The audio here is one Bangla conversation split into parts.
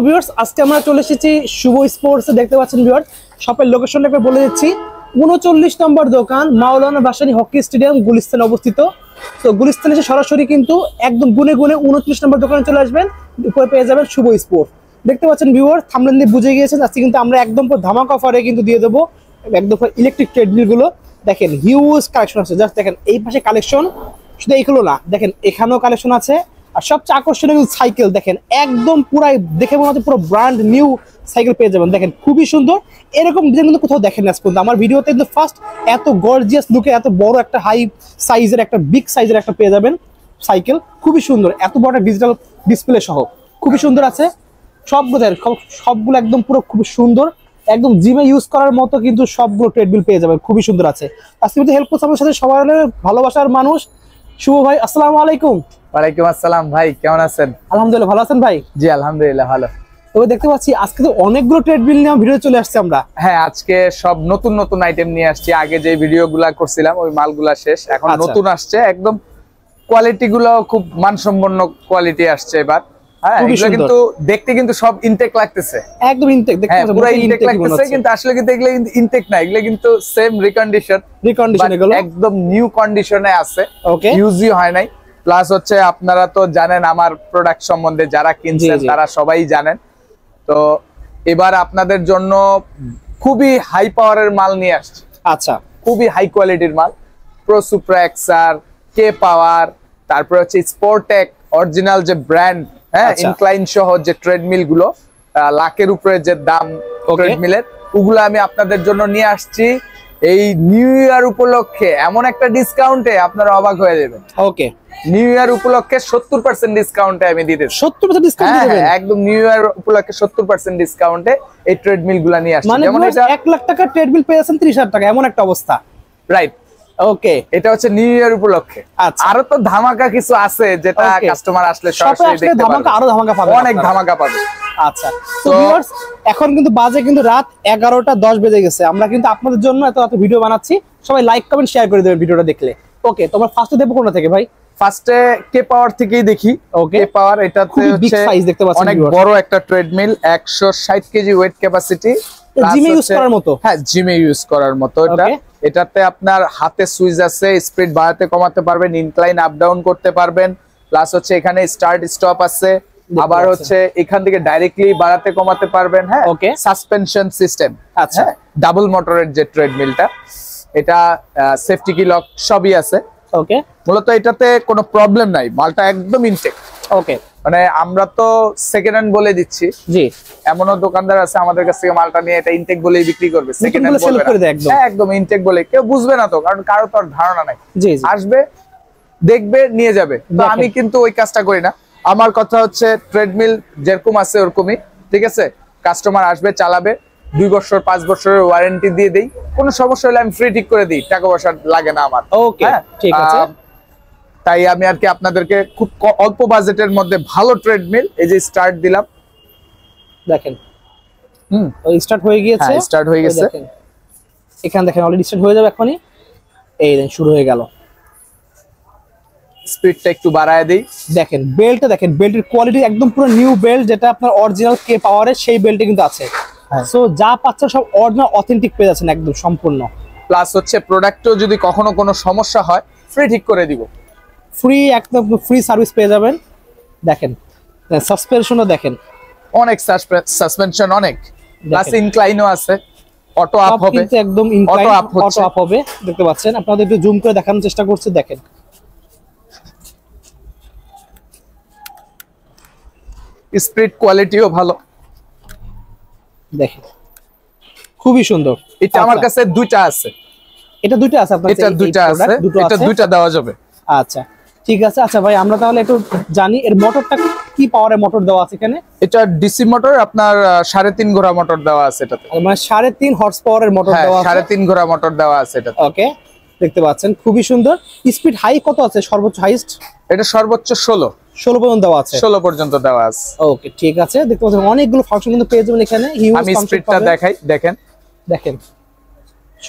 ভিউয়ার্স আজকে আমরা চলে এসেছি শুভ স্পোর্টস দেখতে পাচ্ছেন ভিউয়ার্স শপের লোকেশনটা একবার বলে দিচ্ছি 39 নম্বর দোকান মাওলানা ভাসানী হকি স্টেডিয়াম গুলিস্তানে অবস্থিত। তো গুলিস্তানে এসে সরাসরি কিন্তু একদম গুনে গুনে 29 নম্বর দোকানে চলে আসবেন, উপরে পেয়ে যাবেন শুভ স্পোর্টস। দেখতে পাচ্ছেন ভিউয়ার্স থাম্বনেল দিয়ে বুঝে গিয়েছেন আজকে কিন্তু আমরা একদম ধামাকা অফারে কিন্তু দিয়ে দেবো একদম ইলেকট্রিক ট্রেডমিল গুলো। দেখেন হিউজ কালেকশন আছে, জাস্ট দেখেন এই পাশে কালেকশন, শুধু এইগুলো না দেখেন এখানেও কালেকশন আছে। আর সবচেয়ে আকর্ষণীয় কিন্তু সাইকেল দেখেন একদম পুরাই দেখে মনে হচ্ছে পুরো ব্র্যান্ড নিউ সাইকেল পেয়ে যাবেন। দেখেন খুবই সুন্দর, এরকম ডিজাইন কিন্তু কোথাও দেখেন না আজ পর্যন্ত। আমার ভিডিওতে কিন্তু ফার্স্ট এত গর্জিয়াস লুকে এত বড় একটা হাই সাইজের একটা বিগ সাইজের একটা পেয়ে যাবেন সাইকেল, খুবই সুন্দর, এত বড় একটা ডিজিটাল ডিসপ্লে সহ খুবই সুন্দর আছে। সবগুলো একদম পুরো খুবই সুন্দর, একদম জিমে ইউজ করার মতো কিন্তু সবগুলো ট্রেডমিল পেয়ে যাবেন, খুবই সুন্দর আছে। আজকে কিন্তু হেল্প করছে আমার সাথে সবার ভালোবাসার মানুষ শুভ ভাই। আসসালামু আলাইকুম। ওয়ালাইকুম আসসালাম ভাই, কেমন আছেন? আলহামদুলিল্লাহ, ভালো আছেন ভাই? জি আলহামদুলিল্লাহ ভালো। তবে দেখতে পাচ্ছি আজকে তো অনেকগুলো ট্রেডমিল নিয়ে ভিডিও চলে আসছে আমরা। হ্যাঁ আজকে সব নতুন নতুন আইটেম নিয়ে আসছি। আগে যে ভিডিওগুলা করছিলাম ওই মালগুলা শেষ, এখন নতুন আসছে, একদম কোয়ালিটি গুলো খুব মানসম্পন্ন কোয়ালিটি আসছে এবার। হ্যাঁ এগুলো কিন্তু দেখতে কিন্তু সব ইনটেক লাগতেছে, একদম ইনটেক দেখতে পাচ্ছেন, পুরো ইনটেক লাগতেছে, কিন্তু আসলে কিন্তু এগুলো ইনটেক না, এগুলো কিন্তু সেম রিকন্ডিশন এগুলো একদম নিউ কন্ডিশনে আছে, ইউজই হয় নাই। প্লাস হচ্ছে আপনারা তো জানেন আমার প্রোডাক্ট সম্বন্ধে, যারা কিনছেন তারা সবাই জানেন। তো এবার আপনাদের জন্য খুবই হাই পাওয়ারের মাল নিয়ে আসছে। আচ্ছা, খুবই হাই কোয়ালিটির মাল, প্রো সুপ্রা এক্সআর, কে পাওয়ার, তারপর হচ্ছে স্পোর্টেক অরিজিনাল যে ব্র্যান্ড, হ্যাঁ ইনক্লাইন সহ যে ট্রেডমিল গুলো লাখের উপরে যে দাম ট্রেডমিলের, ওগুলো আমি আপনাদের জন্য নিয়ে আসছি এই নিউ ইয়ার উপলক্ষে এমন একটা ডিসকাউন্টে আপনারা অবাক হয়ে যাবেন। ওকে, নিউ ইয়ার উপলক্ষে 70% ডিসকাউন্টে আমি দিতে 70% ডিসকাউন্ট দিবেন? একদম নিউ ইয়ার উপলক্ষে 70% ডিসকাউন্টে এই ট্রেডমিল গুলা নিয়ে আসছি। যেমন এটা 1 লাখ টাকা ট্রেডমিল পেয়েছেন 30,000 টাকা, এমন একটা অবস্থা। রাইট, ওকে, এটা হচ্ছে নিউ ইয়ার উপলক্ষে। আরো তো ধামাকা কিছু আছে যেটা কাস্টমার আসলে সরাসরি দেখতে পারবে, ধামাকা আরো ধামাকা পাবে, অনেক ধামাকা পাবে। আচ্ছা, তো ভিউয়ার্স এখন কিন্তু বাজে কিন্তু রাত 11:10 বেজে গেছে। আমরা কিন্তু আপনাদের জন্য এত ভিডিও বানাচ্ছি, সবাই লাইক কমেন্ট শেয়ার করে দেবেন ভিডিওটা দেখলে। ওকে, তোমরা ফার্স্টে দেবো কোনটা থেকে ভাই? ফার্স্টে কে পাওয়ার থেকেই দেখি। ওকে, কে পাওয়ার এটাতে হচ্ছে অনেক বড় একটা ট্রেডমিল, 160 কেজি ওয়েট ক্যাপাসিটি, জিমে ইউজ করার মতো। হ্যাঁ জিমে ইউজ করার মতো এটা। এটাতে আপনার হাতে সুইচ আছে, স্পিড বাড়াতে কমাতে পারবেন, ইনক্লাইন আপ ডাউন করতে পারবেন, প্লাস হচ্ছে এখানে স্টার্ট স্টপ আছে, আবার হচ্ছে এখান থেকে ডাইরেক্টলি বাড়াতে কমাতে পারবেন। হ্যাঁ ওকে, সাসপেনশন সিস্টেম। আচ্ছা, ডাবল মোটরের যে ট্রেডমিলটা, এটা সেফটি কি লক সবই আছে। ওকে, মূলত এটাতে কোনো প্রবলেম নাই, মালটা একদম ইনটেক। ওকে, মানে আমরা তো সেকেন্ড হ্যান্ড বলে দিচ্ছি, জি এমনও দোকানদার আছে আমাদের কাছ থেকে মালটা নিয়ে এটা ইনটেক বলেই বিক্রি করবে, সেকেন্ড হ্যান্ড বলবে না, একদম ইনটেক বলে। কেউ বুঝবে না তো, কারণ কারো তো ধারণা নাই, আসবে দেখবে নিয়ে যাবে। তো আমি কিন্তু ওই কাজটা করি না, আমার কথা হচ্ছে ট্রেডমিল যেরকম আছে ওরকমই, ঠিক আছে? কাস্টমার আসবে চালাবে, 2 বছর 5 বছরের ওয়ারেন্টি দিয়ে দেই, কোনো সমস্যা হলে আমি ফ্রি ঠিক করে দিই, টাকা পয়সা লাগে না আমার। ওকে ঠিক আছে, তাই আমি আর কি আপনাদেরকে খুব অল্প বাজেটের মধ্যে ভালো ট্রেডমিল, এই যে স্টার্ট দিলাম, দেখেন ওই স্টার্ট হয়ে গিয়েছে, স্টার্ট হয়ে গেছে, এখানে দেখেন অলরেডি স্টার্ট হয়ে যাবে এখনই, এই দেন শুরু হয়ে গেল। স্পিডটা একটু বাড়ায় দেই, দেখেন বেল্টটা, দেখেন বেল্টের কোয়ালিটি একদম পুরো নিউ বেল্ট, যেটা আপনার অরিজিনাল কে পাওয়ারের সেই বেল্টে কিন্তু আছে। সো যা পাচ্ছেন সব অরিজিনাল অথেন্টিক পেয়ে যাচ্ছেন একদম সম্পূর্ণ। প্লাস হচ্ছে প্রোডাক্টও যদি কখনো কোনো সমস্যা হয় ফ্রি ঠিক করে দিব, ফ্রি একদম ফ্রি সার্ভিস পেয়ে যাবেন। দেখেন সাসপেনশনও দেখেন অনেক, সাসপেনশন অনেক, প্লাস ইনক্লাইনও আছে, অটো আপ হবে, কিন্তু একদম ইনক্লাইন অটো আপ হবে, দেখতে পাচ্ছেন। আপনাদের একটু জুম করে দেখানোর চেষ্টা করছি, দেখেন স্পিড কোয়ালিটিও ভালো, দেখেন খুবই সুন্দর। এটা আমার কাছে দুইটা আছে, এটা দুইটা আছে আপনার? এটা দুইটা আছে, এটা দুইটা দেওয়া যাবে। আচ্ছা ঠিক আছে। আচ্ছা ভাই আমরা তাহলে একটু জানি এর মোটরটা কি পাওয়ারের মোটর দেওয়া আছে এখানে? এটা ডিসি মোটর, আপনার 3.5 ঘোড়া মোটর দেওয়া আছে এটাতে, মানে 3.5 হর্স পাওয়ারের মোটর দেওয়া আছে, 3.5 ঘোড়া মোটর দেওয়া আছে এটাতে। ওকে, দেখতে পাচ্ছেন খুবই সুন্দর। স্পিড হাই কত আছে সর্বোচ্চ হাইস্ট? এটা সর্বোচ্চ 16 পর্যন্ত দেওয়া আছে, 16 পর্যন্ত দেওয়া আছে। ওকে ঠিক আছে, দেখতে পাচ্ছেন অনেকগুলো ফাংশন কিন্তু পেয়ে যাবেন এখানে। আমি স্পিডটা দেখাই, দেখেন দেখেন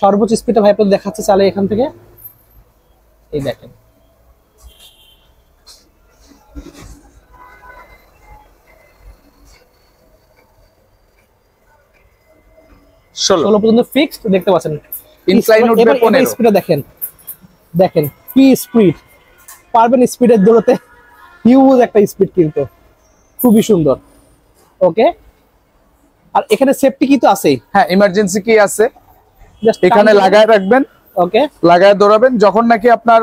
সর্বোচ্চ স্পিডটা ভাই আপনাদের দেখাচ্ছে, চালে এখান থেকে এই দেখেন 16 পর্যন্ত ফিক্সড দেখতে পাচ্ছেন। ইনক্লাইন উঠবে 15। স্পিডে দেখেন, দেখেন কি স্পিড, পারবেন স্পিডের দৌড়তে, হিউজ একটা স্পিড কিন্তু, খুবই সুন্দর। ওকে, আর এখানে সেফটি কি তো আছেই। হ্যাঁ, ইমার্জেন্সি কি আছে, জাস্ট এখানে লাগায় রাখবেন। ওকে, লাগায় দৌড়াবেন, যখন নাকি আপনার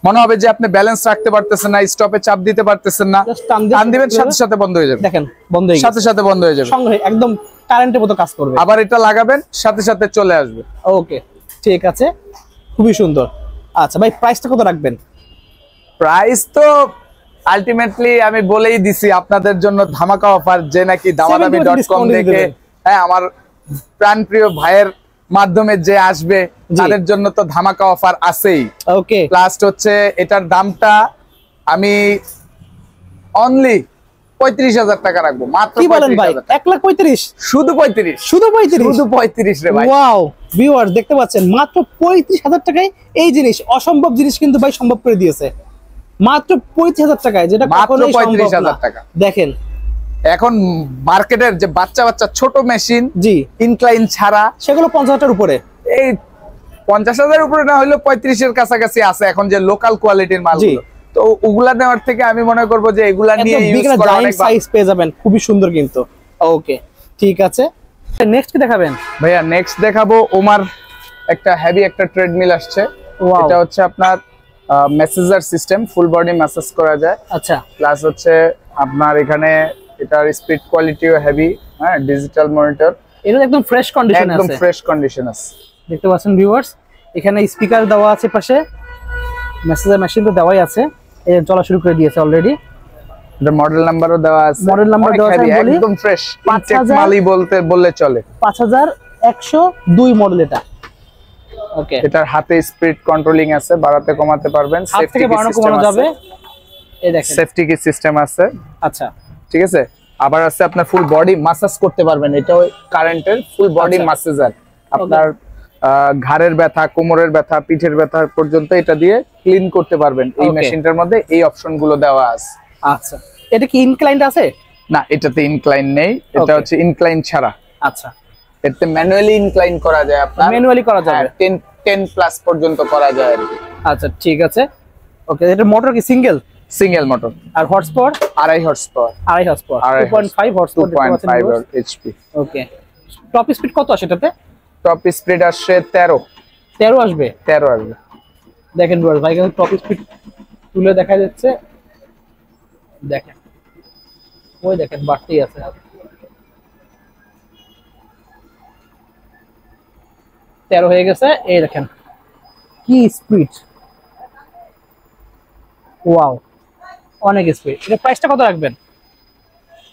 মনে হবে যে আপনি ব্যালেন্স রাখতে পারতেছেন না, স্টপে চাপ দিতে পারতেছেন না, Just টান টান দিবেন, সাথে সাথে বন্ধ হয়ে যাবে। দেখেন বন্ধ হয়ে গেছে, সাথে সাথে বন্ধ হয়ে যাবে, সঙ্গে একদম কারেন্টের মতো কাজ করবে। আবার এটা লাগাবেন, সাথে সাথে চলে আসবে। ওকে, ঠিক আছে, খুবই সুন্দর। আচ্ছা ভাই, প্রাইসটা কত রাখবেন? প্রাইস তো আলটিমেটলি আমি বলেই দিছি আপনাদের জন্য ধামাকা অফার, যে নাকি damadami.com দেখে, হ্যাঁ, আমার প্রাণপ্রিয় ভাইয়ের মাধ্যমে যে আসবে তাদের জন্য তো ধামাকা অফার আছেই। ওকে, প্লাস হচ্ছে এটার দামটা আমি অনলি 35,000 টাকা রাখবো, মাত্র। কি বলেন ভাই, 1,35,000? শুধু 35, শুধু 35? শুধু 35 রে ভাই। ওয়াও ভিউয়ার্স, দেখতে পাচ্ছেন মাত্র 35,000 টাকায় এই জিনিস, অসম্ভব জিনিস কিন্তু ভাই সম্ভব করে দিয়েছে মাত্র 35,000 টাকায়, যেটা কখনোই সম্ভব না। 35,000 টাকা। দেখেন এখন মার্কেটের যে বাচ্চা বাচ্চা ছোট মেশিন, জি, ইনক্লাইন ছাড়া, সেগুলো 50,000 উপরে, এই 50,000 উপরে না হলেও 35-এর কাছাকাছি আছে এখন যে লোকাল কোয়ালিটির মালগুলো। তো ওগুলা নেওয়ার থেকে আমি মনে করব যে এগুলা নিয়ে ইউজ করা অনেক সাইজ পেয়ে যাবেন, খুবই সুন্দর কিন্তু। ওকে, ঠিক আছে, নেক্সট কি দেখাবেন ভাইয়া? নেক্সট দেখাবো ওমার, একটা হেভি একটা ট্রেডমিল আসছে। Wow. এটা হচ্ছে আপনার massager system, full body massage করা যায়। আচ্ছা, প্লাস হচ্ছে আপনার এখানে এটার স্পিড কোয়ালিটিও হেভি, হ্যাঁ, ডিজিটাল মনিটর, এটা একদম ফ্রেশ কন্ডিশনে একদম আছে, ফ্রেশ কন্ডিশন আছে। দেখতে পাচ্ছেন ভিউয়ার্স, এখানে স্পিকার দেওয়া আছে, পাশে মেসেজার মেশিন তো দেওয়াই আছে, এই চলা শুরু করে দিয়েছে অলরেডি। এটা মডেল নাম্বারও দেওয়া আছে, মডেল নাম্বার দেওয়া আছে, heavy, বলি একদম ফ্রেশ, 5,000 মালই বললে চলে। 5102 মডেল এটা। ওকে, এটার হাতে স্পিড কন্ট্রোলিং আছে, বাড়াতে কমাতে পারবেন, হাত থেকে বাড়ানো কমানো যাবে, এই দেখেন সেফটি কি সিস্টেম আছে। আচ্ছা, ঠিক আছে, আবার আছে আপনার ফুল বডি মাসাজ করতে পারবেন, এটাও কারেন্টের ফুল বডি ম্যাসাজার। আপনার ঘাড়ের ব্যথা, কোমরের ব্যথা, পিঠের ব্যথা পর্যন্ত এটা দিয়ে ক্লিন করতে পারবেন। এই Okay. মেশিনটার মধ্যে এই অপশন গুলো দেওয়া আছে। আচ্ছা, এটা কি ইনক্লাইন্ড আছে? না, এটাতে ইনক্লাইন নেই, এটা Okay. হচ্ছে ইনক্লাইন ছাড়া। আচ্ছা, এতে ম্যানুয়ালি ইনক্লাইন করা যায়, আপনার ম্যানুয়ালি করা যাবে, 10 প্লাস পর্যন্ত করা যায় আর কি। আচ্ছা ঠিক আছে। ওকে, এটা মোটর কি সিঙ্গেল? সিঙ্গেল মোটর, আর horsepower? 2.5 horsepower, 2.5 horsepower, 2.5 horsepower, 2.5 HP. Okay, top speed কত আসে এটাতে? টপ স্পিড আসছে 13 আসবে। আসবে। দেখেন ভিউয়ার্স, ভাই কিন্তু টপ স্পিড তুলে দেখা যাচ্ছে, দেখেন ওই দেখেন বাড়তেই আছে। তেরো হয়ে গেছে, এই দেখেন কি স্পিড, ওয়াও, অনেক স্পিড। এটা প্রাইসটা কত রাখবেন?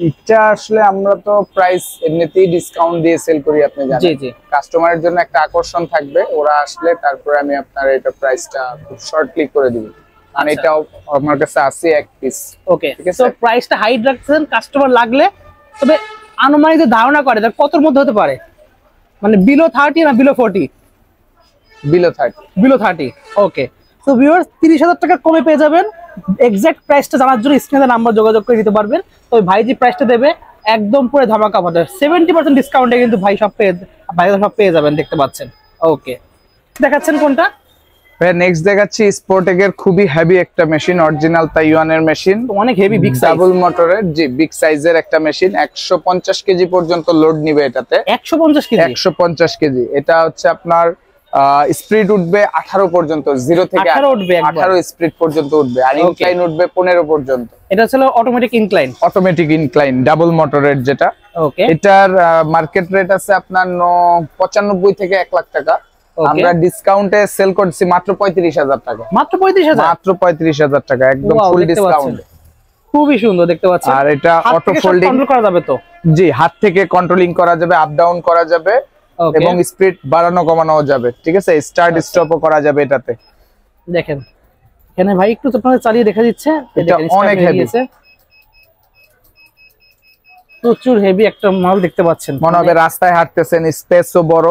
এটা আসলে আমরা তো প্রাইস এমনিতেই ডিসকাউন্ট দিয়ে সেল করি, আপনি জি জানেন। জি, কাস্টমারের জন্য একটা আকর্ষণ থাকবে, ওরা আসলে তারপরে আমি আপনার এটা প্রাইসটা খুব শর্টলি করে দিব, কারণ আচ্ছা। এটাও আমার কাছে আছে এক পিস। ওকে, ঠিক আছে। তো প্রাইসটা হাইড রাখছেন কাস্টমার লাগলে, তবে আনুমানিক ধারণা করে এটা কতর মধ্যে হতে পারে, মানে বিলো 30 না বিলো 40? বিলো 30। বিলো 30। ওকে, তো ভিউয়ার্স 30,000 টাকা কমে পেয়ে যাবেন। এক্সাক্ট প্রাইসটা জানার জন্য স্ক্রিনে নাম্বার যোগাযোগ করে দিতে পারবেন। তো ভাই যে প্রাইসটা দেবে একদম পুরো ধামাকা অফার, 70% ডিসকাউন্টে কিন্তু ভাই সব পেয়ে যাবেন, দেখতে পাচ্ছেন। ওকে, দেখাচ্ছেন কোনটা? ভাই নেক্সট দেখাচ্ছি স্পোর্টেকের খুবই হেভি একটা মেশিন, অরিজিনাল তাইওয়ানের মেশিন, অনেক হেভি, বিগ সাইজ, ডাবল মোটরের, জি বিগ সাইজের একটা মেশিন। 150 কেজি পর্যন্ত লোড নিবে এটাতে। 150 কেজি? 150 কেজি। এটা হচ্ছে আপনার স্পিড উঠবে 18 পর্যন্ত, 0 থেকে 18 উঠবে, 18 স্পিড পর্যন্ত উঠবে, আর ইনক্লাইন উঠবে 15 পর্যন্ত। এটা ছিল automatic incline, automatic incline double মোটরের যেটা। ওকে, এটার মার্কেট রেট আছে আপনার 95 থেকে 1 লাখ টাকা। আমরা ডিসকাউন্টে সেল করছি মাত্র 35,000 টাকা। মাত্র 35,000? মাত্র 35,000 টাকা, একদম Wow, ফুল দেখতে ডিসকাউন্ট। খুবই সুন্দর, দেখতে পাচ্ছেন। আর এটা অটো ফোল্ডিং কন্ট্রোল করা যাবে তো? জি, হাত থেকে কন্ট্রোলিং করা যাবে, আপ ডাউন করা যাবে, এবং স্পিড বাড়ানো কমানো যাবে। ঠিক আছে, স্টার্ট স্টপও করা যাবে এটাতে। দেখেন এখানে ভাই একটু আপনাদের চালিয়ে দেখা দিচ্ছে, এটা অনেক হেভি, প্রচুর হেভি একটা মাল দেখতে পাচ্ছেন। মনে হবে রাস্তায় হাঁটতেছেন, স্পেসও বড়,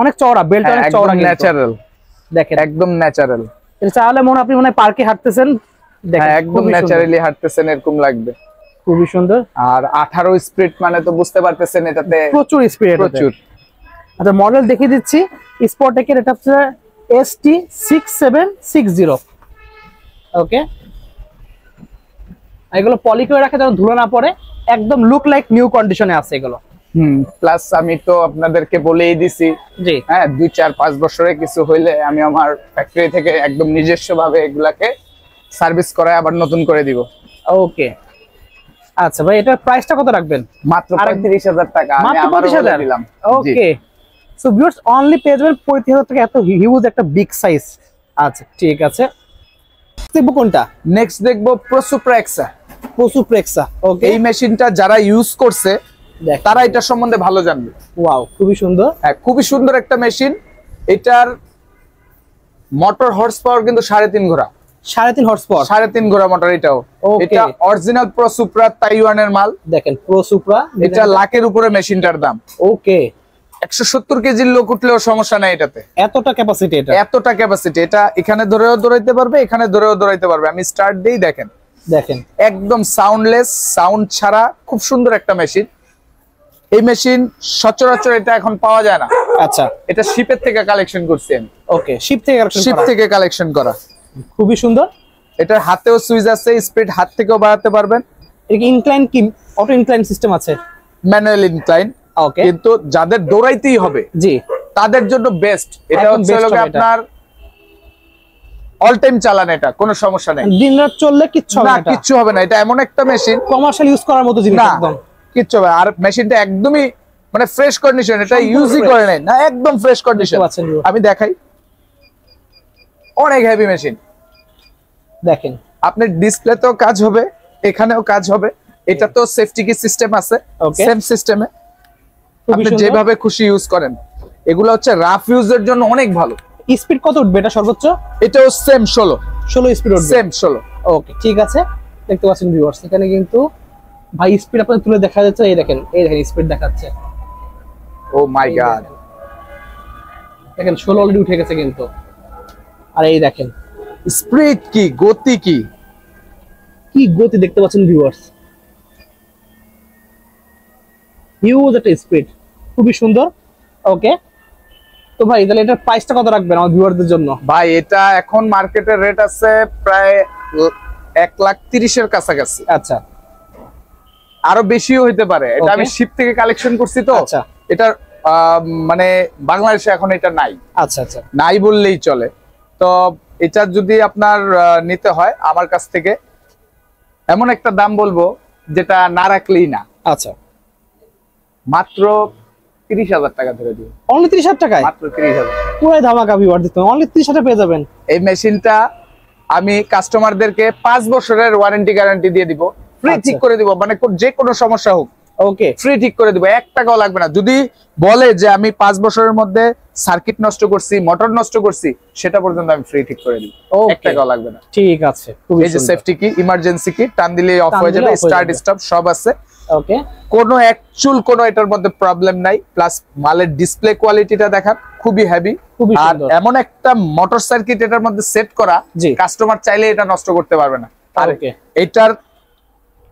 অনেক চওড়া, বেল্ট অনেক চওড়া, ন্যাচারাল। দেখেন একদম ন্যাচারাল। এটা চালালে আপনি মনে হয় পার্কে হাঁটতেছেন, দেখেন একদম ন্যাচারালি হাঁটতেছেন এরকম লাগবে। খুবই সুন্দর। আর 18 স্পিড মানে তো বুঝতে পারতেছেন এটাতে প্রচুর স্পিড, প্রচুর। আচ্ছা মডেল দেখিয়ে দিচ্ছি স্পটেকের, এটা হচ্ছে ST6760। ওকে, এগুলো পলি করে রাখে যেন ধুলো না পড়ে, একদম লুক লাইক নিউ কন্ডিশনে আছে এগুলো। প্লাস আমি তো আপনাদেরকে বলেই দিছি, জি হ্যাঁ 2-4-5 বছরে কিছু হইলে আমি আমার ফ্যাক্টরি থেকে একদম নিজস্ব ভাবে এগুলাকে সার্ভিস করায় আবার নতুন করে দিব। ওকে আচ্ছা ভাই, এটার প্রাইসটা কত রাখবেন? মাত্র 35,000 টাকা আমি আবারও বলে দিলাম। ওকে, সো ভিউয়ার্স অনলি পেয়ে যাবেন 35,000 টাকা, এত হিউজ একটা বিগ সাইজ। আচ্ছা ঠিক আছে, দেখবো কোনটা নেক্সট দেখবো প্রসুপ্রেক্সা। প্রসুপ্রেক্সা। ওকে, এই মেশিনটা যারা ইউজ করছে তারা এটা সম্বন্ধে ভালো জানবে। ওয়াও খুবই সুন্দর। হ্যাঁ খুবই সুন্দর একটা মেশিন। এটার মোটর হর্স পাওয়ার কিন্তু 3.5 ঘোড়া। 3.5 হর্স পাওয়ার, 3.5 ঘোড়া মোটর এটাও। এটা অরিজিনাল প্রসুপ্রা তাইওয়ানের মাল। দেখেন প্রসুপ্রা, এটা লাখের উপরে মেশিনটার দাম। ওকে, 170 কেজির লোক উঠলেও সমস্যা নাই এটাতে, এতটা ক্যাপাসিটি। এটা এতটা ক্যাপাসিটি। এটা এখানে ধরেও দৌড়াইতে পারবে, এখানে ধরেও দৌড়াইতে পারবে। আমি স্টার্ট দেই, দেখেন দেখেন একদম সাউন্ডলেস, সাউন্ড ছাড়া খুব সুন্দর একটা মেশিন। এই মেশিন সচরাচর এটা এখন পাওয়া যায় না। আচ্ছা, এটা শিপের থেকে কালেকশন করছি আমি। ওকে, শিপ থেকে কালেকশন করা, খুবই সুন্দর। এটার হাতেও সুইচ আছে, স্পিড হাত থেকেও বাড়াতে পারবেন। এর কি ইনক্লাইন, কি অটো ইনক্লাইন সিস্টেম আছে? Manual incline. ওকে, কিন্তু যাদের দৌড়াইতেই হবে জি তাদের জন্য বেস্ট। এটা হচ্ছে আপনার অল টাইম চালান, এটা কোনো সমস্যা নেই, দিন রাত চললে কিচ্ছু হবে না, কিচ্ছু হবে না। এটা এমন একটা মেশিন কমার্শিয়াল ইউজ করার মতো জিনিস, একদম কিচ্ছু হবে। আর মেশিনটা একদমই মানে ফ্রেশ কন্ডিশন, এটা ইউজই করে নাই না, একদম ফ্রেশ কন্ডিশন। আমি দেখাই, অনেক হেভি মেশিন। দেখেন আপনার ডিসপ্লেতেও কাজ হবে, এখানেও কাজ হবে। এটা তো সেফটি কি সিস্টেম আছে, সেম সিস্টেমে আপনি যেভাবে খুশি ইউজ করেন। এগুলো হচ্ছে রাফ ইউজের জন্য অনেক ভালো। স্পিড কত উঠবে এটা সর্বোচ্চ? এটাও সেম 16 স্পিড উঠবে, সেম 16। ওকে ঠিক আছে, দেখতে পাচ্ছেন ভিউয়ার্স এখানে কিন্তু ভাই স্পিড আপনাদের তুলে দেখা যাচ্ছে। এই দেখেন স্পিড দেখাচ্ছে। ও মাই গড, দেখেন 16 অলরেডি উঠে গেছে কিন্তু। আর এই দেখেন স্পিড কি, গতি কি, কি গতি দেখতে পাচ্ছেন ভিউয়ার্স, হিউজ একটা স্পিড, খুবই সুন্দর। ওকে, তো ভাই তাহলে এটার প্রাইসটা কত রাখবেন আমার ভিউয়ারদের জন্য? ভাই এটা এখন মার্কেটের রেট আছে প্রায় 1,30,000 এর কাছাকাছি। আচ্ছা, আরো বেশিও হইতে পারে। এটা আমি শিপ থেকে কালেকশন করছি তো। আচ্ছা, এটা মানে বাংলাদেশে এখন এটা নাই। আচ্ছা আচ্ছা, নাই বললেই চলে। তো এটা যদি আপনার নিতে হয় আমার কাছ থেকে, এমন একটা দাম বলবো যেটা না রাখলেই না। আচ্ছা, মাত্র 30,000 টাকা ধরে দিই। অনলি 30,000 টাকায়? মাত্র 30,000, পুরো ধামাকা ভিউয়ার দিতে অনলি 30,000 পেয়ে যাবেন। এই মেশিনটা আমি কাস্টমারদেরকে 5 বছরের ওয়ারেন্টি গ্যারান্টি দিয়ে দিব, ফ্রি ঠিক করে দিব। মানে যে কোনো সমস্যা হোক ওকে ফ্রি ঠিক করে দিব, 1 টাকাও লাগবে না। যদি বলে যে আমি 5 বছরের মধ্যে সার্কিট নষ্ট করছি, মোটর নষ্ট করছি, সেটা পর্যন্ত আমি ফ্রি ঠিক করে দিব, 1 টাকাও লাগবে না। ঠিক আছে, এই যে সেফটি কি, ইমার্জেন্সি কি, টান দিলে অফ হয়ে যাবে, স্টার্ট স্টপ সব আছে। ওকে, কোনো অ্যাকচুয়াল কোনো এটার মধ্যে প্রবলেম নাই। প্লাস মালের ডিসপ্লে কোয়ালিটিটা দেখান, খুবই হেভি। আর এমন একটা মোটর সার্কিট এটার মধ্যে সেট করা, কাস্টমার চাইলে এটা নষ্ট করতে পারবে না। আর এটার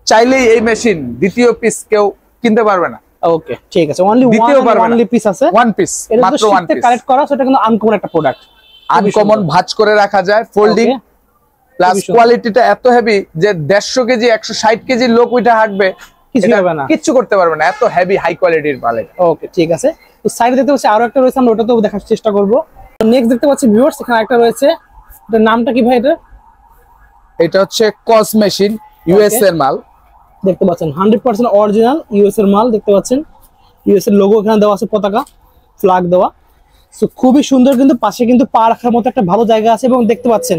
চাইলেই এই মেশিন দ্বিতীয় পিস কেউ কিনতে পারবে না। ওকে ঠিক আছে, অনলি ওয়ান পিস আছে, ওয়ান পিস, মাত্র ওয়ান পিস কালেক্ট করা। সেটা কিন্তু আনকমন একটা প্রোডাক্ট, আনকমন, ভাঁজ করে রাখা যায়, ফোল্ডিং। প্লাস কোয়ালিটিটা এত হেভি যে 150 কেজি 160 কেজি লোক ওইটা হাঁটবে, কিছু হবে না, কিচ্ছু করতে পারবে না, এত হেভি হাই কোয়ালিটির মাল। ওকে ঠিক আছে, তো সাইডে দেখতে পাচ্ছি আরো একটা রয়েছে, আমরা ওটাতেও দেখার চেষ্টা করব। নেক্সট দেখতে পাচ্ছি ভিউয়ার্স এখানে একটা রয়েছে, এটার নামটা কি ভাই? এটা হচ্ছে কস মেশিন, ইউএস এর মাল। দেখতে পাচ্ছেন 100% অরিজিনাল ইউএস এর মাল। দেখতে পাচ্ছেন ইউএস এর লোগো এখানে দেওয়া আছে, পতাকা ফ্ল্যাগ দেওয়া। সো খুবই সুন্দর, কিন্তু পাশে কিন্তু পা রাখার মতো একটা ভালো জায়গা আছে। এবং দেখতে পাচ্ছেন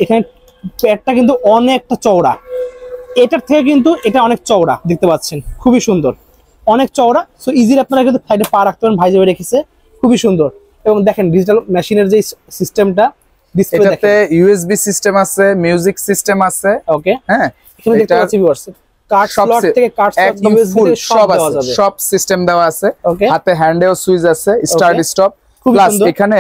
এখানে প্যাডটা কিন্তু অনেকটা চওড়া, এটার থেকে কিন্তু এটা অনেক চওড়া। দেখতে পাচ্ছেন খুবই সুন্দর, অনেক চওড়া। সো ইজিলি আপনারা কিন্তু সাইডে পা রাখতে পারেন, ভাই যেভাবে রেখেছে খুবই সুন্দর। এবং দেখেন ডিজিটাল মেশিনের যে সিস্টেমটা, ডিসপ্লে এটাতে ইউএসবি সিস্টেম আছে, মিউজিক সিস্টেম আছে। ওকে, হ্যাঁ এখানে দেখতে পাচ্ছি ভিউয়ার্স কার্ড স্লট থেকে কার্ড স্লট ইউএসবি সব দেওয়া যাবে, সব সিস্টেম দেওয়া আছে। হাতে হ্যান্ডেও সুইচ আছে, স্টার্ট স্টপ। প্লাস এখানে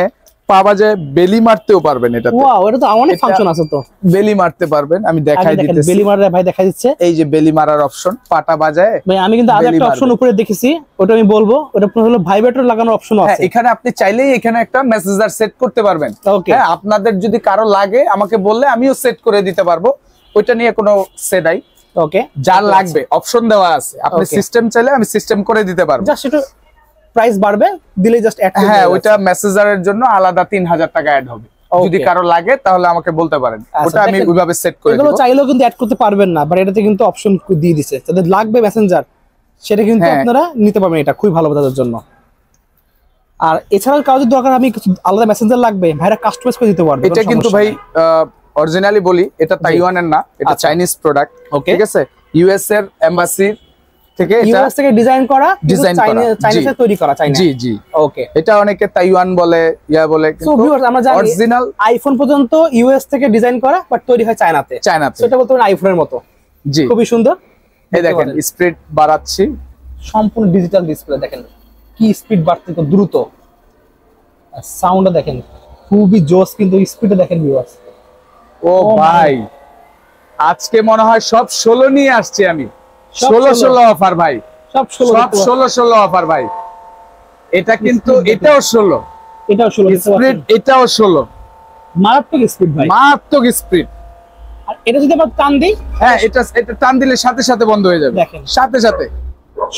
পা বাজায় বেলি মারতেও পারবেন এটাতে। ওয়াও, এটা তো অনেক ফাংশন আছে তো। বেলি মারতে পারবেন, আমি দেখাই দিতেছি। বেলি মারা ভাই দেখা দিচ্ছে, এই যে বেলি মারার অপশন, পাটা বাজায়। ভাই আমি কিন্তু আরো একটা অপশন উপরে দেখেছি, ওটা আমি বলবো, ওটা হলো ভাইব্রেটর লাগানোর অপশন আছে। এখানে আপনি চাইলেই এখানে একটা মেসেজার সেট করতে পারবেন। হ্যাঁ, আপনাদের যদি কারো লাগে আমাকে বললে আমিও সেট করে দিতে পারবো, ওইটা নিয়ে কোনো সে নাই। ওকে, যার লাগবে অপশন দেওয়া আছে, আপনি সিস্টেম চাইলে আমি সিস্টেম করে দিতে পারবো। জাস্ট একটু প্রাইস বাড়বে, দিলে জাস্ট অ্যাড। হ্যাঁ, ওইটা মেসেজারের জন্য আলাদা 3000 টাকা অ্যাড হবে। যদি কারো লাগে তাহলে আমাকে বলতে পারেন, ওটা আমি ওইভাবে সেট করে দেব। এগুলো চাইলেও কিন্তু অ্যাড করতে পারবেন না, বাট এটাতে কিন্তু অপশন দিয়ে দিয়েছে, যাদের লাগবে মেসেঞ্জার সেটা কিন্তু আপনারা নিতে পারবেন। এটা খুবই ভালো তাদের জন্য। আর এছাড়াও কারোর দরকার আমি কিছু আলাদা মেসেঞ্জার লাগবে, ভাইরা কাস্টমাইজ করে দিতে পারবে। এটা কিন্তু ভাই অরিজিনালি বলি, এটা তাইওয়ানের না, এটা চাইনিজ প্রোডাক্ট। ঠিক আছে, ইউএস এর এমবাসি থেকে, ইউএস থেকে ডিজাইন করা, চাইনিজে তৈরি করা। জি জি, ওকে। এটা অনেকে তাইওয়ান বলে, ইয়া বলে, কিন্তু আমরা জানি অরিজিনাল আইফোন পর্যন্ত ইউএস থেকে ডিজাইন করা, বাট তৈরি হয় চায়নাতে। সেটা বলতে পারেন আইফোনের মতো। জি, খুবই সুন্দর। এই দেখেন স্পিড বাড়াচ্ছি, সম্পূর্ণ ডিজিটাল ডিসপ্লে, দেখেন কি স্পিড বাড়তে দ্রুত। সাউন্ডটা দেখেন খুবই জোস, কিন্তু স্পিডটা দেখেন ভিউয়ার্স। ও ভাই, আজকে মনে হয় সব 16 নিয়ে আসছি আমি। 16 অফার ভাই, সব 16 অফার ভাই। এটা কিন্তু এটাও 16, স্পিড এটাও 16। মারাত্মক স্পিড ভাই, মারাত্মক স্পিড। আর এটা যদি আমরা টান দিই, হ্যাঁ, এটা টান দিলে সাথে সাথে বন্ধ হয়ে যাবে। দেখেন সাথে সাথে,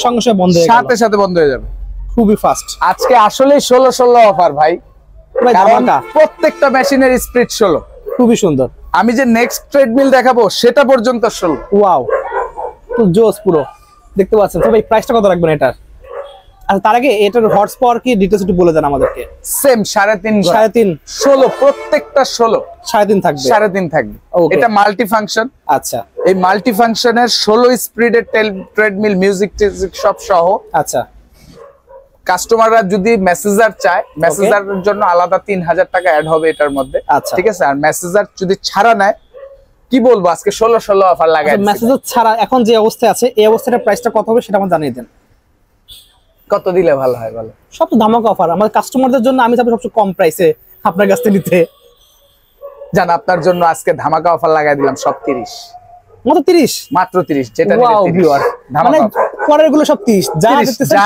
সঙ্গে সঙ্গে বন্ধ হয়ে সাথে সাথে বন্ধ হয়ে যাবে, খুবই ফাস্ট। আজকে আসলে 16 অফার ভাই। প্রত্যেকটা মেশিনের স্পিড 16, খুবই সুন্দর। আমি যে নেক্সট ট্রেডমিল দেখাবো সেটা পর্যন্ত 16। ওয়াও, তো জোস পুরো, দেখতে পাচ্ছেন। তবে প্রাইসটা কত রাখবেন এটার? আর তার আগে এটার হর্স পাওয়ার কি ডিটেইলস একটু বলে দেন আমাদেরকে। সেম 3.5 16, প্রত্যেকটা 16 3.5 থাকবে, 3.5 থাকবে। এটা মাল্টি ফাংশন। আচ্ছা, এই মাল্টি ফাংশনের 16 স্পিডের ট্রেডমিল, মিউজিক সব সহ। আচ্ছা, কাস্টমাররা যদি মেসেজার চায়, মেসেজারের জন্য আলাদা 3000 টাকা অ্যাড হবে এটার মধ্যে। ঠিক আছে, আর মেসেজার যদি ছাড়া নেয়, কি বলবো, আজকে 16 অফার লাগাই। মেসেজার ছাড়া এখন যে অবস্থায় আছে, এই অবস্থাটা প্রাইসটা কত হবে সেটা আমাকে জানিয়ে দেন। কত দিলে ভালো হয় বলো? সব ধামাকা অফার আমাদের কাস্টমারদের জন্য, আমি চাইবো সবচেয়ে কম প্রাইসে আপনার কাছ থেকে নিতে। জান, আপনার জন্য আজকে ধামাকা অফার লাগাই দিলাম, সব 30, মাত্র 30, মাত্র 30। যেটা মানে পরের গুলো সব 30, যা দেখতেছেন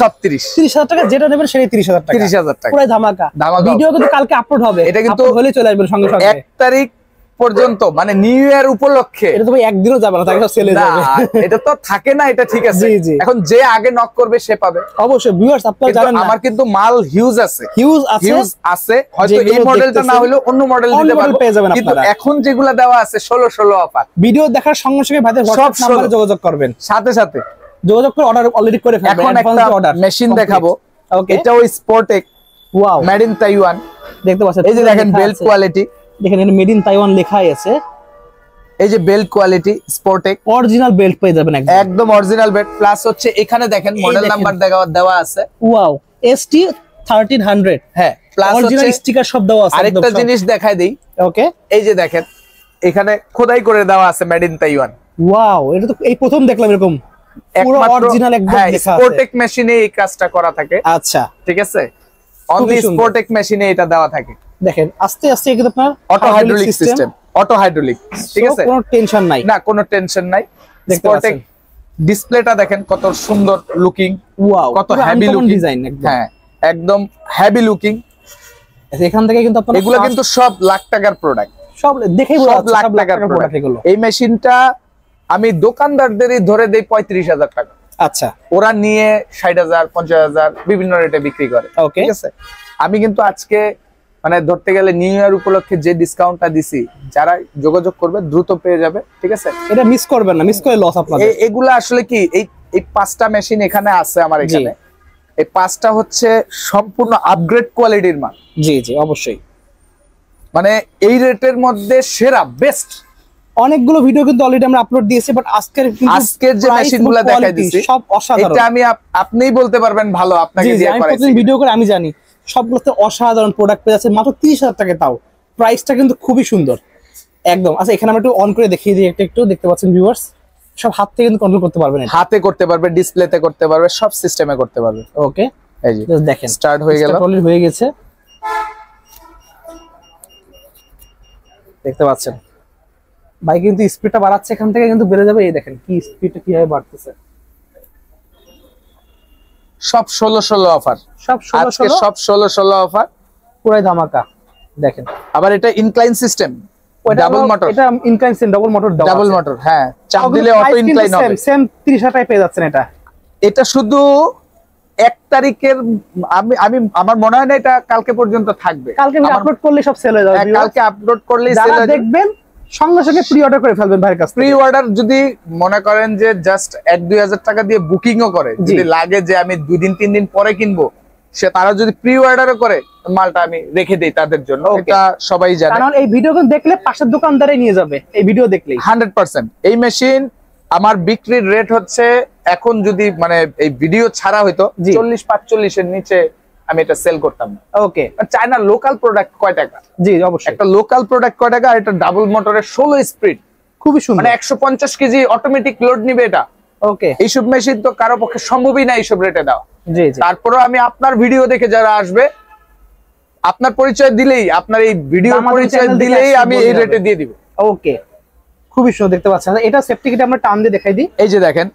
সব 30, 30,000 টাকা যেটা নেবেন সেটাই 30,000 টাকা, 30,000 টাকা পুরো ধামাকা। ভিডিও কিন্তু কালকে আপলোড হবে, এটা কিন্তু হলে চলে আসবেন সঙ্গে সঙ্গে 1 তারিখ পর্যন্ত, মানে নিউ ইয়ার উপলক্ষে। এটা তো ভাই একদিনও যাবে না, তাকে সব সেলে যাবে। এটা তো থাকে না, এটা ঠিক আছে। এখন যে আগে নক করবে সে পাবে অবশ্যই। ভিউয়ার্স আপনারা জানেন না, আমার কিন্তু মাল হিউজ আছে, হিউজ আছে। হয়তো এই মডেলটা না হলেও অন্য মডেল দিতে পারবো, কিন্তু এখন যেগুলা দেওয়া আছে 16 অফার। ভিডিও দেখার সঙ্গে সঙ্গে ভাইদের হোয়াটসঅ্যাপ নম্বরে যোগাযোগ করবেন, সাথে সাথে যোগাযোগ করে অর্ডার অলরেডি করে ফেলবেন। এখন একটা মেশিন দেখাবো, এটাও স্পোর্টেক, ওয়াও, মেড ইন তাইওয়ান। দেখতে পাচ্ছেন, এই যে দেখেন বেল্ট কোয়ালিটি, দেখেন এটা মেড ইন তাইওয়ান লেখাই আছে। এই যে বেল্ট কোয়ালিটি স্পোর্টেক, অরিজিনাল বেল্ট পেয়ে যাবেন, একদম অরিজিনাল বেল্ট। প্লাস হচ্ছে এখানে দেখেন মডেল নাম্বার দেওয়া আছে। Wow, ST 1300। হ্যাঁ, প্লাস অরিজিনাল স্টিকার সব দেওয়া আছে। আরেকটা জিনিস দেখাই দেই। ওকে, এই যে দেখেন এখানে খোদাই করে দেওয়া আছে মেড ইন তাইওয়ান। ওয়াও, এটা তো এই প্রথম দেখলাম এরকম পুরো অরিজিনাল একদম লেখা আছে। স্পোর্টেক মেশিনে এই কাজটা করা থাকে। আচ্ছা, ঠিক আছে, অনলি স্পোর্টেক মেশিনে এটা দেওয়া থাকে। দেখেন আস্তে আস্তে কিন্তু আপনার auto hydraulic system, auto hydraulic. ঠিক আছে, কোনো টেনশন নাই, না কোনো টেনশন নাই। স্পোর্টেক ডিসপ্লেটা দেখেন কত সুন্দর লুকিং, ওয়াও, কত হেভি লুকিং ডিজাইন। হ্যাঁ, একদম হেভি লুকিং। এখান থেকে কিন্তু আপনারা এগুলো কিন্তু সব লাখ টাকার প্রোডাক্ট, সব দেখেই সব লাখ টাকার প্রোডাক্ট এগুলো। এই মেশিনটা আমি দোকানদারদেরই ধরে দেই 35,000 টাকা। আচ্ছা, ওরা নিয়ে 60,000 50,000 বিভিন্ন রেটে বিক্রি করে। ঠিক আছে, আমি কিন্তু আজকে মানে ধরতে গেলে নিউ ইয়ার উপলক্ষে যে ডিসকাউন্টটা দিছি, যারা যোগাযোগ করবে দ্রুত পেয়ে যাবে। ঠিক আছে, এটা মিস করবেন না, মিস করে লস আপনাদের। এগুলা আসলে কি, এই 5টা মেশিন এখানে আছে আমার এখানে, এই 5টা হচ্ছে সম্পূর্ণ আপগ্রেড কোয়ালিটির মাল। জি জি, অবশ্যই, মানে এই রেটের মধ্যে সেরা বেস্ট। অনেকগুলো ভিডিও কিন্তু অলরেডি আমরা আপলোড দিয়েছি, বাট আজকের যে মেশিনগুলো দেখাই দিয়েছি সব অসাধারণ। এটা আমি আপনিই বলতে পারবেন ভালো, আপনাকে দিয়ে করাইছি। প্রতিদিন ভিডিও করে আমি জানি সবগুলোতে অসাধারণ প্রোডাক্ট পেয়ে যাচ্ছে মাত্র 30,000 টাকা। তাও প্রাইসটা কিন্তু খুবই সুন্দর একদম। আচ্ছা, এখানে আমরা একটু অন করে দেখিয়ে দিই, একটু দেখতে পাচ্ছেন ভিউয়ার্স, সব হাত থেকে কিন্তু কন্ট্রোল করতে পারবেন, হাতে করতে পারবে, ডিসপ্লেতে করতে পারবে, সব সিস্টেমে করতে পারবে। ওকে, এই যে দেখেন স্টার্ট হয়ে গেল, অলরেডি হয়ে গেছে। দেখতে পাচ্ছেন ভাই কিন্তু স্পিডটা বাড়াচ্ছে, এখান থেকে কিন্তু বেড়ে যাবে। এই দেখেন কি স্পিডটা কিভাবে বাড়তেছে। সব 16 অফার, সব আজকে সব 16 অফার, পুরাই ধামাকা। দেখেন আবার এটা ইনক্লাইন সিস্টেম, ডাবল মোটর, এটা ইনক্লাইন সিস্টেম, ডাবল মোটর দাও, ডাবল মোটর। হ্যাঁ, চাপ দিলে অটো ইনক্লাইন হবে। সেম 30,000 টাকায় পেয়ে যাচ্ছেন এটা। এটা শুধু 1 তারিখের, আমি আমার মনে হয় না এটা কালকে পর্যন্ত থাকবে। কালকে আপলোড করলে সব সেল হয়ে যাবে। কালকে আপলোড করলেই সেল যারা হয়ে যাবে। দেখবেন সঙ্গে সঙ্গে প্রি অর্ডার করে ফেলবেন ভাইয়ের কাছে। প্রি অর্ডার যদি মনে করেন যে জাস্ট 1-2 হাজার টাকা দিয়ে বুকিংও করে, যদি লাগে যে আমি 2 দিন 3 দিন পরে কিনবো, সে তারা যদি প্রি অর্ডারও করে, মালটা আমি রেখে দেই তাদের জন্য। এটা সবাই জানে, কারণ এই ভিডিও দেখলে পাশের দোকানদারে নিয়ে যাবে এই ভিডিও দেখলেই। 100% এই মেশিন আমার বিক্রির রেট হচ্ছে এখন, যদি মানে এই ভিডিও ছাড়া হয়তো 40-45 এর নিচে আমি এটা সেল করতাম না। ওকে, চায়না লোকাল প্রোডাক্ট কয় টাকা? জি অবশ্যই। একটা লোকাল প্রোডাক্ট কয় টাকা? এটা ডাবল মোটরের 16 স্পিড, খুবই সুন্দর, মানে 150 কেজি অটোমেটিক লোড নিবে এটা। ওকে, এইসব মেশিন তো কারো পক্ষে সম্ভবই না এইসব রেটে দেওয়া। জি জি। তারপরেও আমি আপনার ভিডিও দেখে যারা আসবে, আপনার পরিচয় দিলেই, আপনার এই ভিডিও পরিচয় দিলেই আমি এই রেটে দিয়ে দিব। ওকে, খুবই সুন্দর দেখতে পাচ্ছেন। এটা সেফটি কিট আমরা টান দিয়ে দেখাই দিই। এই যে দেখেন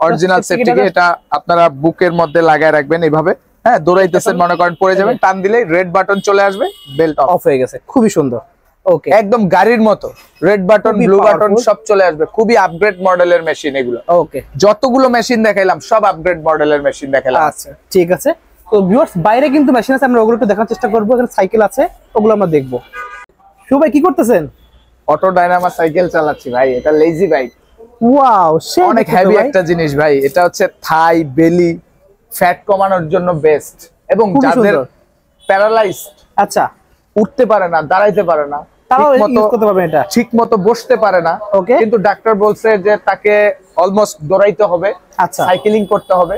অরিজিনাল সেফটি কিট, এটা আপনারা বুকের মধ্যে লাগায় রাখবেন এইভাবে। হ্যাঁ, দৌড়াইতেছেন মনে করেন পড়ে যাবেন, টান দিলেই রেড বাটন চলে আসবে, বেল্ট অফ হয়ে গেছে। খুবই সুন্দর। ওকে, একদম গাড়ির মতো রেড বাটন, ব্লু বাটন সব চলে আসবে। খুবই আপগ্রেড মডেলের মেশিন এগুলো। ওকে, যতগুলো মেশিন দেখাইলাম সব আপগ্রেড মডেলের মেশিন দেখাইলাম। আচ্ছা ঠিক আছে। তো ভিউয়ার্স, বাইরে কিন্তু মেশিন আছে, আমরা ওগুলো একটু দেখার চেষ্টা করবো। এখানে সাইকেল আছে, ওগুলো আমরা দেখবো। শুভ ভাই কি করতেছেন? অটো ডাইনামা সাইকেল চালাচ্ছি ভাই, এটা লেজি বাইক। ওয়াও, অনেক হেভি একটা জিনিস ভাই। এটা হচ্ছে থাই বেলি ফ্যাট কমানোর জন্য বেস্ট, এবং যাদের প্যারালাইজড, আচ্ছা, উঠতে পারে না, দাঁড়াইতে পারে না, তারাও ইউজ করতে পারবে এটা। ঠিক মতো বসতে পারে না, কিন্তু ডাক্তার বলছে যে তাকে অলমোস্ট দৌড়াইতে হবে, আচ্ছা, সাইকেলিং করতে হবে,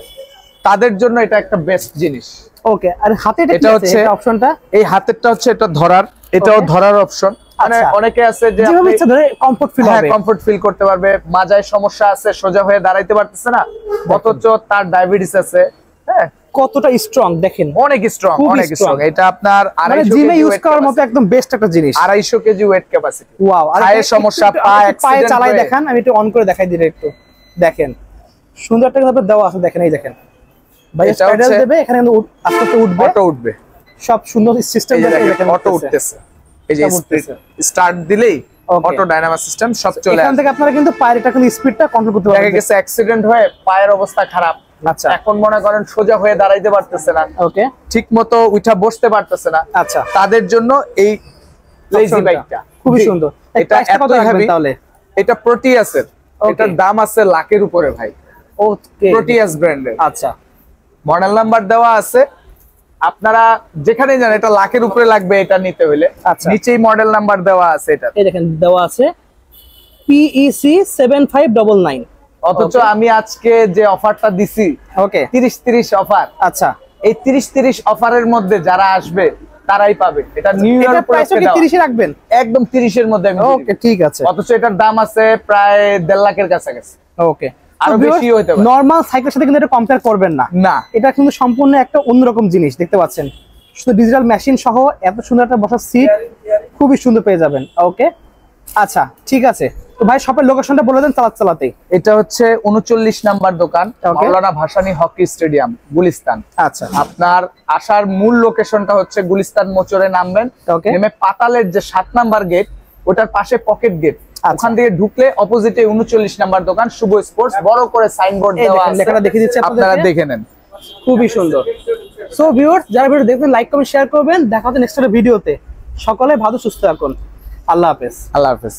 তাদের জন্য এটা একটা বেস্ট জিনিস। ওকে, আর হাতে এটা হচ্ছে অপশনটা, এই হাতেরটা হচ্ছে এটা ধরার, এটাও ধরার অপশন। মানে অনেকে আছে যে যেভাবে ইচ্ছা ধরে কমফর্ট ফিল হবে, কমফর্ট ফিল করতে পারবে। মাজায় সমস্যা আছে, সোজা হয়ে দাঁড়াইতে পারতেছে না, অথচ তার ডায়াবেটিস আছে। হ্যাঁ, কতটা স্ট্রং দেখেন, অনেক স্ট্রং, অনেক স্ট্রং। এটা আপনার 250 জিমে ইউজ করার মতো একদম বেস্ট একটা জিনিস। 250 কেজি ওয়েট ক্যাপাসিটি। ওয়াও, আর পায়ের সমস্যা, পায়ে চালাই দেখান, আমি একটু অন করে দেখাই দিই একটু। দেখেন সুন্দর একটা ভাবে দেওয়া আছে, দেখেন এই দেখেন ভাই, প্যাডেল দেবে, এখানে আস্তে আস্তে উঠবে, অটো উঠবে, সব সুন্দর সিস্টেম দেখেন, অটো উঠতেছে। এই যে স্টার্ট দিলেই অটো ডাইনামা সিস্টেম সব চলে আসে। এখান থেকে আপনারা কিন্তু পায়ের এটা কিন্তু স্পিডটা কন্ট্রোল করতে পারবেন। দেখা গেছে অ্যাক্সিডেন্ট হয়ে পায়ের অবস্থা খারাপ, আচ্ছা, এখন মনে করেন সোজা হয়ে দাঁড়াইতে পারতেছে না, ওকে, ঠিক মতো উঠা বসতে পারতেছে না, আচ্ছা, তাদের জন্য এই লেজি বাইকটা খুবই সুন্দর। এটা এত হেভি। তাহলে এটা প্রোটিয়াসের, এটার দাম আছে লাখের উপরে ভাই। ওকে, প্রোটিয়াস ব্র্যান্ডের। আচ্ছা, মডেল নাম্বার দেওয়া আছে, আপনারা যেখানে যান এটা লাখের উপরে লাগবে এটা নিতে হলে। আচ্ছা, নিচেই মডেল নাম্বার দেওয়া আছে, এটা এই দেখেন দেওয়া আছে PEC 7599। অথচ আমি আজকে যে অফারটা দিছি, ওকে, 30-30 অফার। আচ্ছা, এই 30-30 অফারের মধ্যে যারা আসবে তারাই পাবে। এটা নিউ ইয়ার উপলক্ষে দাও, 30 রাখবেন একদম 30 এর মধ্যে আমি দিয়ে ওকে, ঠিক আছে। অথচ এটার দাম আছে প্রায় 1.5 লাখের কাছাকাছি। ওকে, আরো বেশি হইতে পারে। নরমাল সাইকেলের সাথে কিন্তু এটা কম্পেয়ার করবেন না, না, এটা কিন্তু সম্পূর্ণ একটা অন্যরকম জিনিস। দেখতে পাচ্ছেন শুধু ডিজিটাল মেশিন সহ এত সুন্দর একটা বসার সিট, খুবই সুন্দর পেয়ে যাবেন। ওকে, আচ্ছা ঠিক আছে। তো ভাই শপের লোকেশনটা বলে দেন চালাতে। এটা হচ্ছে 39 নাম্বার দোকান, মাওলানা ভাসানী হকি স্টেডিয়াম, গুলিস্তান। আচ্ছা, আপনার আসার মূল লোকেশনটা হচ্ছে গুলিস্তান মোচরে নামবেন, নেমে পাতালের যে 7 নাম্বার গেট, ওটার পাশে পকেট গেট, ওখান থেকে ঢুকলে অপোজিটে 39 নাম্বার দোকান শুভ স্পোর্টস, বড় করে সাইনবোর্ড দেওয়া আছে, লেখাটা দেখে দিচ্ছি, আপনারা দেখে নেন। খুবই সুন্দর। সো ভিউয়ার্স, যারা ভিডিও দেখবেন লাইক কমেন্ট শেয়ার করবেন। দেখা হচ্ছে নেক্সট ভিডিওতে। সকলে ভালো সুস্থ থাকুন। আল্লাহ হাফেজ। আল্লাহ হাফেজ।